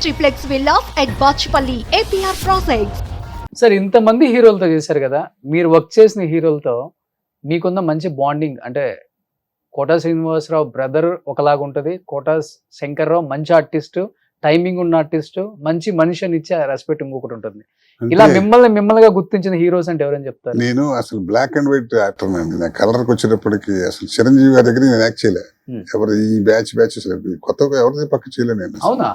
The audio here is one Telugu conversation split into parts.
triplex villas at Bachpalli, APR Projects. Sir ఇంతమంది హీరోలతో చేశారు కదా, మీరు వర్క్ చేసిన హీరోలతో మీకున్న మంచి బాండింగ్ అంటే కోటా శ్రీనివాసరావు బ్రదర్ ఒకలాగా ఉంటుంది, కోటా శంకర్రావు మంచి ఆర్టిస్ట్, టైమింగ్ ఉన్న ఆర్టిస్ట్, మంచి మనిషి అని ఇచ్చే రెస్పెక్ట్ ఇంకొకటి ఉంటుంది. ఇలా మిమ్మల్నిగా గుర్తించిన హీరోస్ అంటే ఎవరైనా చెప్తారు? నేను అసలు బ్లాక్ అండ్ వైట్ యాక్టర్ అండి. నా కలర్కి వచ్చేటప్పటికి అసలు చిరంజీవి గారి దగ్గర నేను యాక్ట్ చేయలే. ఎవరు ఈ బ్యాచ్ అసలు కొత్తగా ఎవరిది పక్క చేయలే. నేను అవునా?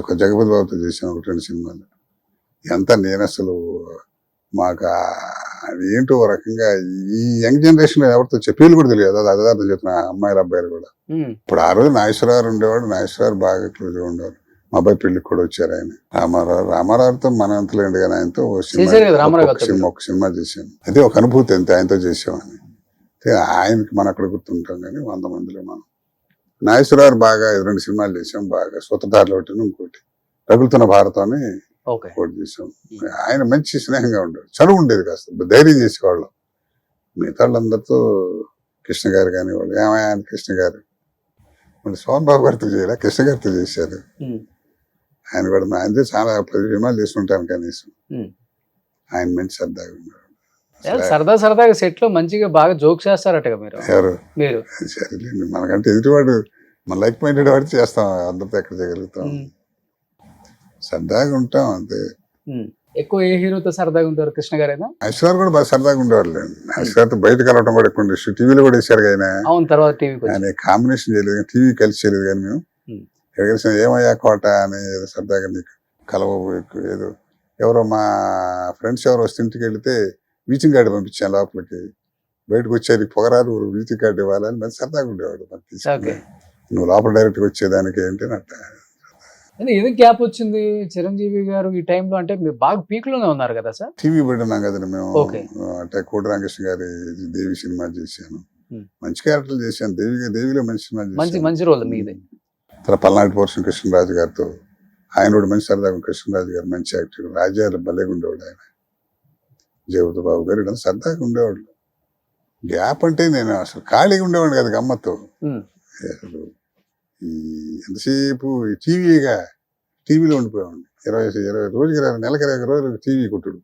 ఒక జగపతి బాబుతో చేశాను ఒక 2 సినిమాలు. ఎంత నేను అసలు మాకు ఏంటో రకంగా ఈ యంగ్ జనరేషన్ లో ఎవరితో చెప్పేది కూడా తెలియదు. అది అదార్థం చెప్తున్నా, అమ్మాయిలు అబ్బాయిలు కూడా. ఇప్పుడు ఆ రోజు నాగేశ్వరరావు ఉండేవాడు, నాగేశ్వరరావు బాగా క్లోజ్గా ఉండేవాడు. మా అబ్బాయి పెళ్లికి కూడా వచ్చారు ఆయన. రామారావుతో మన అంతలేండి కానీ ఆయనతో ఒక సినిమా చేశాను. అదే ఒక అనుభూతి అంతే, ఆయనతో చేసామని. ఆయనకి మనం అక్కడ గుర్తుంటాం కానీ 100 మందిలో మనం. నాగేశ్వరరావు బాగా 2 సినిమాలు చేసాం బాగా. సూత్రధారులు ఒకటి, ఇంకోటి రగులుతున్న భారతం అని ఒకటి చేసాం. ఆయన మంచి స్నేహంగా ఉండేది, చదువు ఉండేది, కాస్త ధైర్యం చేసేవాళ్ళం. మిగతా వాళ్ళందరితో కృష్ణ గారు కానీ వాళ్ళు ఏమయ్యా కృష్ణ గారు మళ్ళీ సోహన్ బాబు గారితో చేయలే, కృష్ణ గారితో చేశారు. ఆయన కూడా ఆయనతో చాలా 10 సినిమాలు చేసుకుంటాను కనీసం. ఆయన మంచి సరదాగా ఉన్నాడు. సరదాగా సెట్ లో మంచిగా బాగా జోక్స్ చేస్తారట మీరు. ఎవరు? మీరు. సరేలేండి, మనకంటే ఎదుటివాడు మన లైక్ మైండెడ్ వాడితే చేస్తాం, అందరితో ఎక్కడ చేయగలుగుతాం. సరదాగా ఉంటాం అంతే. ఎక్కువ ఏ హీరోతో సరదాగా ఉంటారు? కృష్ణ గారేనా? ఐశ్వర్య కూడా బాగా సరదాగా ఉండేవాళ్ళు. ఐశ్వర్యతో బయట కలవడం కూడా ఎక్కువ. టీవీలో కూడా వేసారు ఆయన. అవును, తర్వాత టీవీ ఆయన కాంబినేషన్ చేయలేదు, టీవీ కలిసి చేయలేదు. కానీ మేము ఎక్కడ ఏమయ్యా కోట అని సరదాగా నీకు కలవ ఏదో ఎవరో మా ఫ్రెండ్స్ ఎవరో వస్తే ఇంటికి వెళితే విజిటింగ్ కార్డు పంపించాను లోపలికి. బయటకు వచ్చేది పొగరారు విజిటింగ్ కార్డు ఇవ్వాలని మంచి సరదాగా ఉండేవాడు. నువ్వు లోపల డైరెక్ట్గా వచ్చేదానికి ఏంటి అట్లా. ఎందుకు గ్యాప్ వచ్చింది చిరంజీవి గారు ఈ టైంలో? అంటే మీరు బాగా పీక్ లోనే ఉన్నారు కదా సార్. టీవీ పెట్టినాం కదండి మేము. అంటే కోటి రామకృష్ణ గారి దేవి సినిమా చేశాను, మంచి క్యారెక్టర్లు చేశాను. దేవిలో మంచి సినిమా, మంచి రోల్ మీది. తర్వాత పల్నాటి పోర్షన్ కృష్ణరాజు గారితో, ఆయన కూడా మంచి సరదాగా. కృష్ణరాజు గారు మంచి యాక్టర్, రాజ్యాలు భలేగా ఉండేవాడు ఆయన. జగపతి బాబు గారు ఇలా సరదాగా ఉండేవాళ్ళు. గ్యాప్ అంటే నేను అసలు ఖాళీగా ఉండేవాడిని కదా గమ్మత్తు. అసలు ఈ ఎంతసేపు టీవీలో ఉండిపోయామండి. 20 రోజుకి నెలకి 20 రోజులు టీవీ కుట్టుడు.